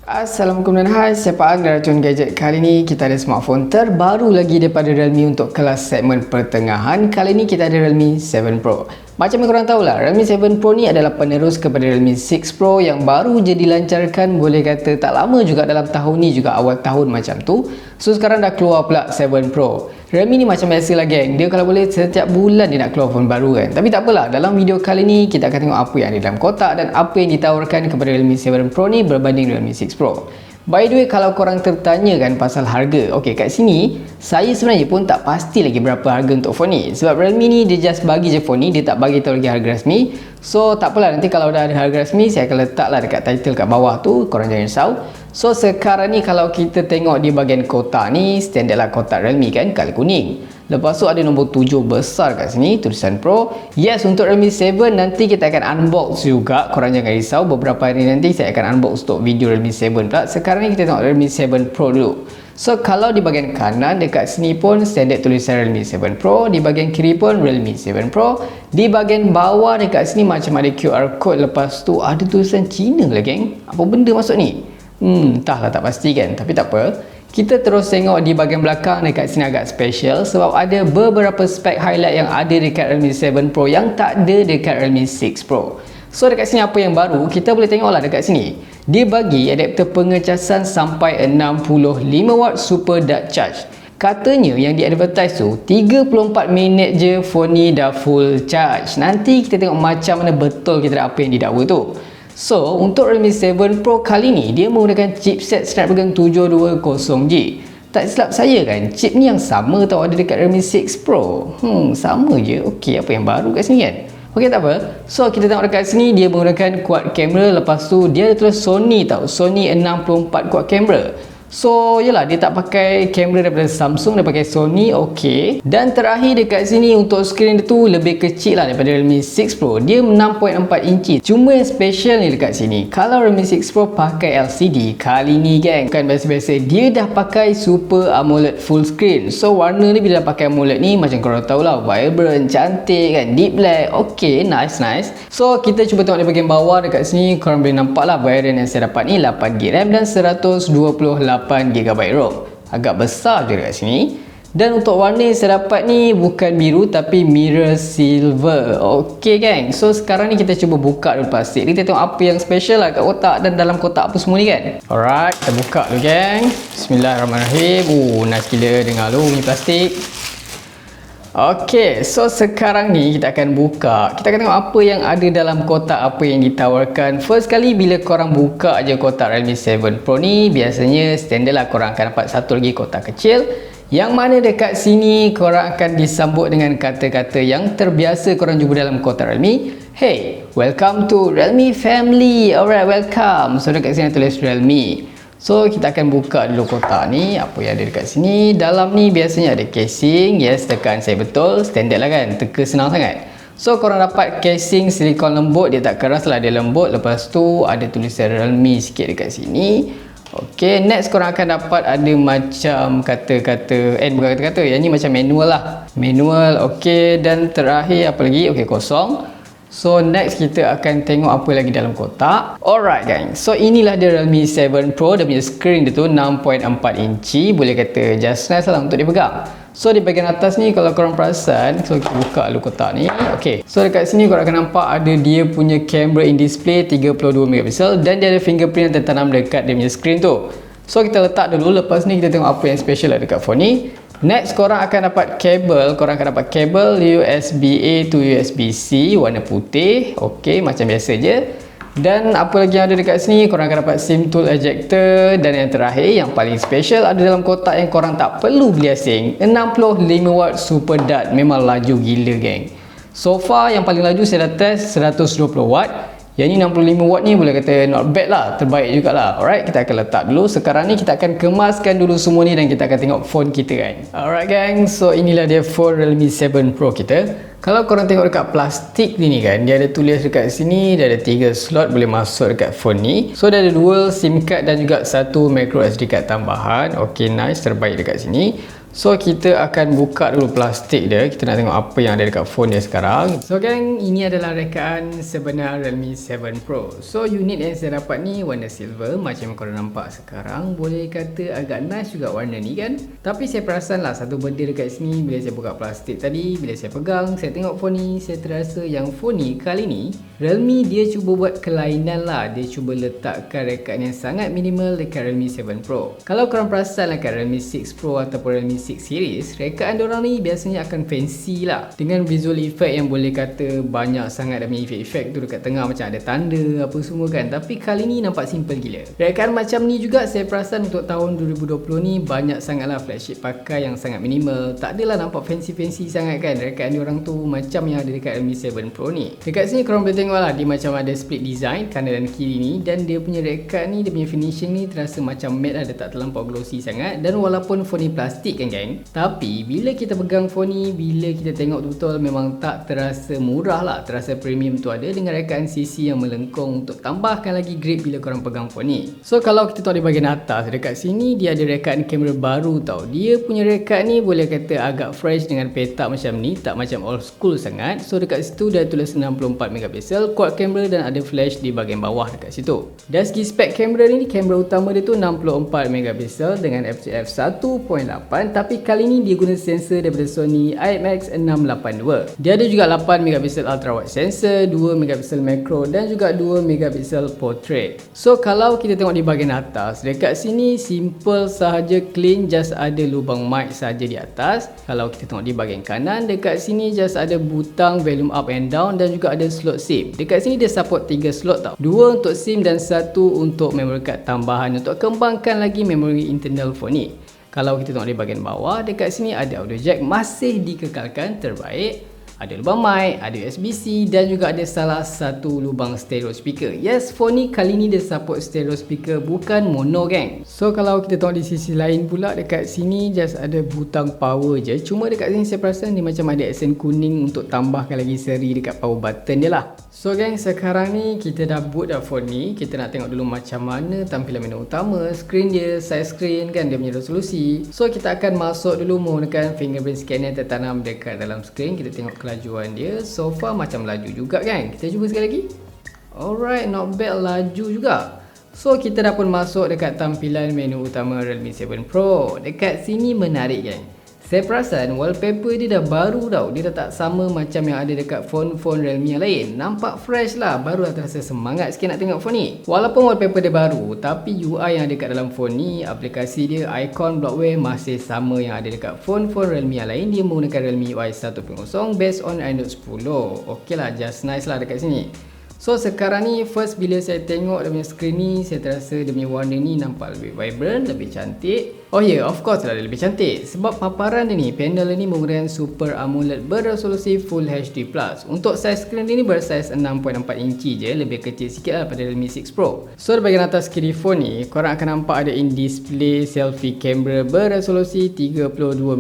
Assalamualaikum dan hai, saya Pak Ang dari Racun Gadget. Kali ni kita ada smartphone terbaru lagi daripada Realme untuk kelas segmen pertengahan. Kali ni kita ada Realme 7 Pro. Macam yang korang tahulah, Realme 7 Pro ni adalah penerus kepada Realme 6 Pro yang baru je dilancarkan, boleh kata tak lama juga, dalam tahun ni juga, awal tahun macam tu. So sekarang dah keluar pula 7 Pro. Realme ni macam biasalah geng, dia kalau boleh setiap bulan dia nak keluar phone baru kan. Tapi tak apalah, dalam video kali ni kita akan tengok apa yang ada dalam kotak dan apa yang ditawarkan kepada Realme 7 Pro ni berbanding Realme 6 Pro. By the way, kalau korang tertanya kan pasal harga, okey, kat sini saya sebenarnya pun tak pasti lagi berapa harga untuk phone ni. Sebab Realme ni dia just bagi je phone ni, dia tak bagi tahu lagi harga rasmi. So tak apalah, nanti kalau dah ada harga rasmi saya akan letaklah dekat title kat bawah tu, korang jangan risau. So sekarang ni kalau kita tengok di bahagian kotak ni, standard lah kotak Realme kan, color kuning. Lepas tu ada nombor 7 besar kat sini, tulisan Pro. Yes, untuk Realme 7 nanti kita akan unbox juga, korang jangan risau. Beberapa hari nanti saya akan unbox untuk video Realme 7 pula. Sekarang ni kita tengok Realme 7 Pro dulu. So kalau di bahagian kanan dekat sini pun standard tulisan Realme 7 Pro, di bahagian kiri pun Realme 7 Pro, di bahagian bawah dekat sini macam ada QR code, lepas tu ada tulisan Cina lah geng. Apa benda masuk ni? Entahlah, tak pasti kan, tapi tak apa. Kita terus tengok di bahagian belakang, dekat sini agak special sebab ada beberapa spek highlight yang ada dekat Realme 7 Pro yang tak ada dekat Realme 6 Pro. So dekat sini apa yang baru, kita boleh tengoklah dekat sini. Dia bagi adapter pengecasan sampai 65W super dark charge. Katanya yang di advertise tu 34 minit je phone ni dah full charge. Nanti kita tengok macam mana betul kita apa yang didakwa tu. So untuk Realme 7 Pro kali ni dia menggunakan chipset Snapdragon 720G. Tak silap saya kan, chip ni yang sama tau ada dekat Realme 6 Pro. Sama je. Okey, apa yang baru kat sini kan? Okey, tak apa. So kita tengok dekat sini dia menggunakan quad camera, lepas tu dia ada tulis Sony tau. Sony 64 quad camera. So yelah, dia tak pakai kamera daripada Samsung, dia pakai Sony. Okey. Dan terakhir dekat sini untuk skrin dia tu lebih kecil lah daripada Realme 6 Pro. Dia 6.4 inci. Cuma yang special ni dekat sini, kalau Realme 6 Pro pakai LCD, kali ni geng bukan biasa-biasa, dia dah pakai Super AMOLED full screen. So warna ni bila dah pakai AMOLED ni macam korang tahu lah, vibrant, cantik kan, deep black. Okey, nice. So kita cuba tengok di bahagian bawah dekat sini, korang boleh nampak lah variant yang saya dapat ni 8GB RAM dan 128GB ROM. Agak besar je dekat sini. Dan untuk warna yang saya dapat ni bukan biru tapi mirror silver. Okey geng, so sekarang ni kita cuba buka dulu plastik. Kita tengok apa yang special lah kat kotak dan dalam kotak apa semua ni kan. Alright, kita buka dulu geng. Bismillahirrahmanirrahim. Nice gila, dengar dulu ni plastik. Okey, so sekarang ni kita akan buka. Kita akan tengok apa yang ada dalam kotak, apa yang ditawarkan. First kali bila korang buka je kotak Realme 7 Pro ni, biasanya standard lah korang akan dapat satu lagi kotak kecil, yang mana dekat sini korang akan disambut dengan kata-kata yang terbiasa korang jumpa dalam kotak Realme. Hey, welcome to Realme family. Alright, welcome. So dekat sini tulis Realme. So kita akan buka dulu kotak ni, apa yang ada dekat sini. Dalam ni biasanya ada casing. Yes, tekan saya betul, standard lah kan, teka senang sangat. So korang dapat casing silikon lembut, dia tak keras lah, dia lembut. Lepas tu ada tulisan Realme sikit dekat sini. Ok, next korang akan dapat ada macam kata-kata, bukan kata-kata, yang ni macam manual lah, manual. Ok, dan terakhir apa lagi? Ok, kosong. So next kita akan tengok apa lagi dalam kotak. Alright gang, so inilah dia Realme 7 Pro. Dia punya screen dia tu 6.4 inci, boleh kata just nice lah untuk dipegang. So di bahagian atas ni kalau korang perasan, so kita buka dulu kotak ni. Ok, so dekat sini korang akan nampak ada dia punya camera in display 32MP dan dia ada fingerprint yang tertanam dekat dia punya screen tu. So kita letak dulu, lepas ni kita tengok apa yang special lah dekat phone ni. Next korang akan dapat kabel, USB-A to USB-C warna putih. Ok, macam biasa je. Dan apa lagi yang ada dekat sini, korang akan dapat SIM tool ejector. Dan yang terakhir, yang paling special ada dalam kotak yang korang tak perlu beli asing, 65W super dart. Memang laju gila geng. So far yang paling laju saya dah test 120W. Yang ni 65W ni boleh kata not bad lah, terbaik jugalah. Alright, kita akan letak dulu. Sekarang ni kita akan kemaskan dulu semua ni dan kita akan tengok phone kita kan. Alright gang, so inilah dia phone Realme 7 Pro kita. Kalau korang tengok dekat plastik ni kan, dia ada tulis dekat sini, dia ada 3 slot boleh masuk dekat phone ni. So dia ada dual SIM card dan juga satu micro SD card tambahan. Ok, nice, terbaik dekat sini. So kita akan buka dulu plastik dia. Kita nak tengok apa yang ada dekat phone dia sekarang. So gang, ini adalah rekaan sebenar Realme 7 Pro. So unit yang saya dapat ni warna silver, macam yang korang nampak sekarang. Boleh kata agak nice juga warna ni kan. Tapi saya perasan lah satu benda dekat sini. Bila saya buka plastik tadi, bila saya pegang, saya tengok phone ni, saya terasa yang phone ni kali ni Realme dia cuba buat kelainan lah. Dia cuba letakkan rekaan yang sangat minimal dekat Realme 7 Pro. Kalau korang perasan lah kat Realme 6 Pro ataupun Realme 6 series, rekaan diorang ni biasanya akan fancy lah, dengan visual effect yang boleh kata banyak sangat. Ada efek-efek tu dekat tengah macam ada tanda apa semua kan. Tapi kali ni nampak simple gila. Rekaan macam ni juga saya perasan untuk tahun 2020 ni banyak sangat lah flagship pakai yang sangat minimal. Tak adalah nampak fancy-fancy sangat kan. Rekaan diorang tu macam yang ada dekat Realme 7 Pro ni. Dekat sini korang boleh tengok lah, dia macam ada split design kanan dan kiri ni. Dan dia punya rekaan ni, dia punya finishing ni terasa macam matte lah. Dia tak terlampau glossy sangat. Dan walaupun phone ni plastik kan gang, tapi bila kita pegang phone ni, bila kita tengok betul, memang tak terasa murah lah. Terasa premium tu ada dengan rekaan CC yang melengkung untuk tambahkan lagi grip bila korang pegang phone ni. So kalau kita tengok di bahagian atas, dekat sini dia ada rekaan kamera baru tau. Dia punya rekaan ni boleh kata agak fresh dengan petak macam ni, tak macam old school sangat. So dekat situ dia tulis 64 megapiksel, quad camera dan ada flash di bahagian bawah dekat situ. Dan segi spek kamera ni, kamera utama dia tu 64 megapiksel dengan f/f 1.8, tapi kali ni dia guna sensor daripada Sony IMX682. Dia ada juga 8 megapiksel ultra wide sensor, 2 megapiksel macro dan juga 2 megapiksel portrait. So kalau kita tengok di bahagian atas, dekat sini simple sahaja, clean, just ada lubang mic saja di atas. Kalau kita tengok di bahagian kanan, dekat sini just ada butang volume up and down dan juga ada slot SIM. Dekat sini dia support 3 slot tau. 2 untuk SIM dan 1 untuk memory card tambahan untuk kembangkan lagi memori internal phone ni. Kalau kita tengok di bahagian bawah, dekat sini ada audio jack masih dikekalkan terbaik, ada lubang mic, ada USB-C dan juga ada salah satu lubang stereo speaker. Yes, phone ni kali ni dia support stereo speaker, bukan mono gang. So kalau kita tengok di sisi lain pula, dekat sini just ada butang power je. Cuma dekat sini saya perasan dia macam ada aksen kuning untuk tambahkan lagi seri dekat power button dia lah. So gang, sekarang ni kita dah boot dah phone ni. Kita nak tengok dulu macam mana tampilan menu utama, screen dia, size screen kan, dia punya resolusi. So kita akan masuk dulu menggunakan fingerprint scanner tertanam dekat dalam screen. Kita tengok kelajuan dia. So far macam laju juga kan. Kita cuba sekali lagi. Alright, not bad, laju juga. So kita dah pun masuk dekat tampilan menu utama Realme 7 Pro. Dekat sini menarik kan. Saya perasan wallpaper dia dah baru tau. Dia dah tak sama macam yang ada dekat phone-phone Realme yang lain. Nampak fresh lah. Baru dah terasa semangat sikit nak tengok phone ni. Walaupun wallpaper dia baru, tapi UI yang ada dekat dalam phone ni, aplikasi dia, icon, bloatware masih sama yang ada dekat phone-phone Realme yang lain. Dia menggunakan Realme UI 1.0 based on Android 10. Ok lah, just nice lah dekat sini. So sekarang ni first bila saya tengok dia punya screen ni, saya terasa dia punya warna ni nampak lebih vibrant, lebih cantik. Oh ya, yeah, of course lah dia lebih cantik. Sebab paparan dia ni, panel dia ni menggunakan Super AMOLED beresolusi Full HD+. Untuk size screen dia ni bersaiz 6.4 inci je, lebih kecil sikit lah pada Realme 6 Pro. So di bahagian atas kiri phone ni, korang akan nampak ada in-display selfie camera beresolusi 32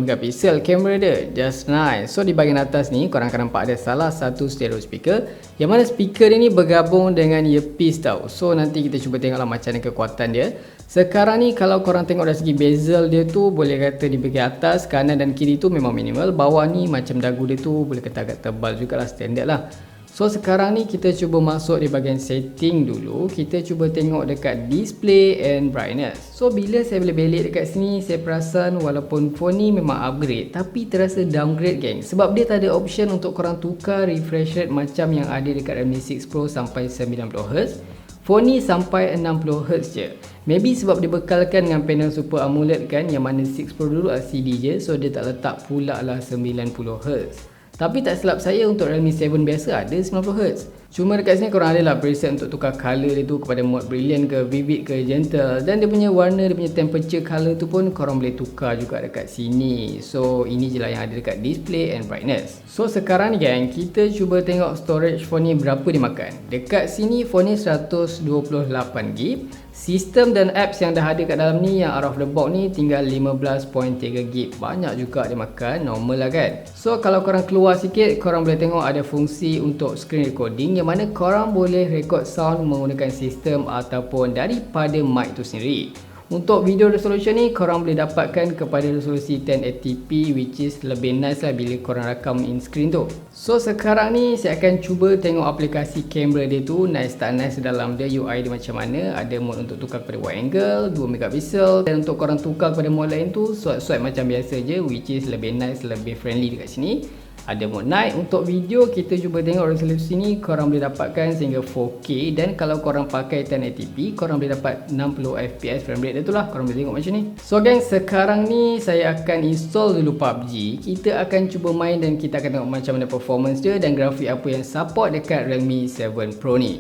megapiksel kamera dia. Just nice. So di bahagian atas ni, korang akan nampak ada salah satu stereo speaker, yang mana speaker dia ni bergabung dengan earpiece tau. So nanti kita cuba tengoklah macam mana kekuatan dia. Sekarang ni kalau korang tengok dari segi bezel dia tu, boleh kata di bahagian atas, kanan dan kiri tu memang minimal. Bawah ni macam dagu dia tu boleh kata agak tebal jugalah, standard lah. So sekarang ni kita cuba masuk di bahagian setting dulu. Kita cuba tengok dekat display and brightness. So bila saya belik dekat sini, saya perasan walaupun phone ni memang upgrade, tapi terasa downgrade gang. Sebab dia tak ada option untuk korang tukar refresh rate macam yang ada dekat Realme 6 Pro sampai 90Hz. Phone ni sampai 60Hz je. Maybe sebab dia bekalkan dengan panel Super AMOLED kan, yang mana 6 Pro dulu LCD je, so dia tak letak pula lah 90Hz. Tapi tak silap saya, untuk Realme 7 biasa ada 90Hz. Cuma dekat sini korang ada lah preset untuk tukar color dia tu kepada mode brilliant ke vivid ke gentle. Dan dia punya warna, dia punya temperature color tu pun korang boleh tukar juga dekat sini. So ini je lah yang ada dekat display and brightness. So sekarang ni gang, kita cuba tengok storage phone ni berapa dia makan. Dekat sini phone ni 128GB. Sistem dan apps yang dah ada kat dalam ni, yang out of the box ni tinggal 15.3GB. Banyak juga dia makan, normal lah kan. So kalau korang keluar sikit, korang boleh tengok ada fungsi untuk screen recording, yang mana korang boleh record sound menggunakan sistem ataupun daripada mic tu sendiri. Untuk video resolution ni korang boleh dapatkan kepada resolusi 1080p, which is lebih nice lah bila korang rakam in screen tu. So sekarang ni saya akan cuba tengok aplikasi kamera dia tu nice tak nice dalam dia, UI dia macam mana. Ada mode untuk tukar kepada wide angle 2 megapiksel, dan untuk korang tukar kepada mode lain tu swipe macam biasa je, which is lebih nice, lebih friendly dekat sini. Ada mode night. Untuk video kita cuba tengok resolusi ni korang boleh dapatkan sehingga 4K, dan kalau korang pakai 1080p korang boleh dapat 60fps frame rate dia tu lah, korang boleh tengok macam ni. So gang, sekarang ni saya akan install dulu PUBG. Kita akan cuba main dan kita akan tengok macam mana performance dia dan grafik apa yang support dekat Realme 7 Pro ni.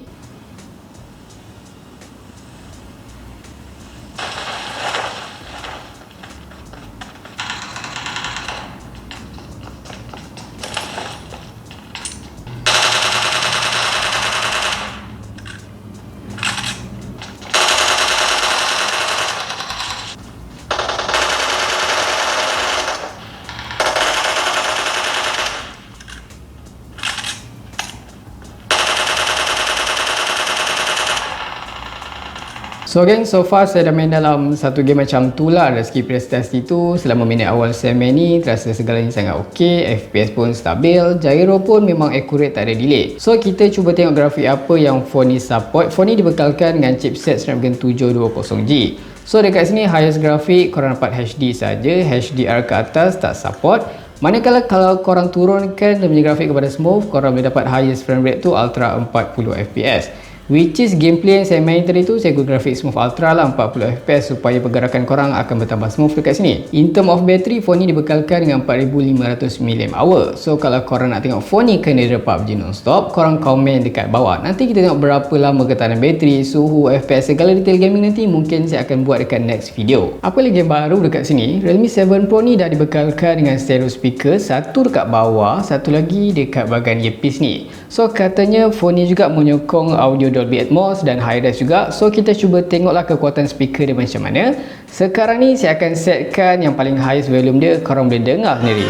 So gang, so far saya dah main dalam satu game macam tu lah. Rezeki prestasi tu selama minit awal saya main ni terasa segalanya sangat ok, FPS pun stabil, gyro pun memang accurate, tak ada delay. So kita cuba tengok grafik apa yang phone ni support. Phone ni dibekalkan dengan chipset Snapdragon 720G. So dekat sini highest grafik korang dapat HD saja, HDR ke atas tak support. Manakala kalau korang turunkan dia punya grafik kepada smooth, korang boleh dapat highest frame rate tu ultra 40fps. Which is gameplay yang saya main tadi tu saya guna grafik smooth ultra lah 40fps supaya pergerakan korang akan bertambah smooth dekat sini. In term of battery, phone ni dibekalkan dengan 4500 mAh. So kalau korang nak tengok phone ni kena ada PUBG non-stop, korang komen dekat bawah. Nanti kita tengok berapa lama ketahanan bateri, suhu, FPS, segala detail gaming nanti mungkin saya akan buat dekat next video. Apa lagi yang baru dekat sini, Realme 7 Pro ni dah dibekalkan dengan stereo speaker, satu dekat bawah, satu lagi dekat bahagian earpiece ni. So katanya phone ni juga menyokong audio Dolby Atmos dan high res juga. So kita cuba tengoklah kekuatan speaker dia macam mana. Sekarang ni saya akan setkan yang paling highest volume dia, korang boleh dengar sendiri.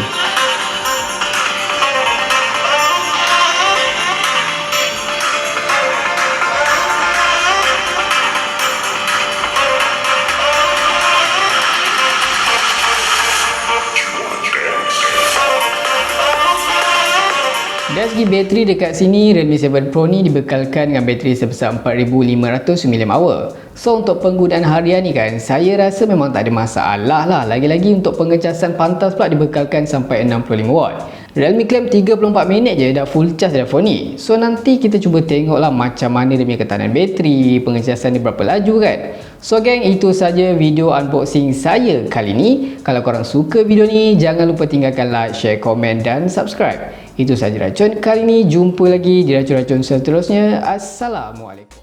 Dari segi bateri dekat sini, Realme 7 Pro ni dibekalkan dengan bateri sebesar 4500 mAh. So untuk penggunaan harian ni kan, saya rasa memang tak ada masalah lah. Lagi-lagi untuk pengecasan pantas pula dibekalkan sampai 65W. Realme claim 34 minit je dah full charge telefon ni. So nanti kita cuba tengoklah macam mana dia punya ketahanan bateri, pengecasan dia berapa laju kan. So gang, itu saja video unboxing saya kali ni. Kalau korang suka video ni, jangan lupa tinggalkan like, share, komen dan subscribe. Itu saja racun kali ni. Jumpa lagi di racun-racun seterusnya. Assalamualaikum.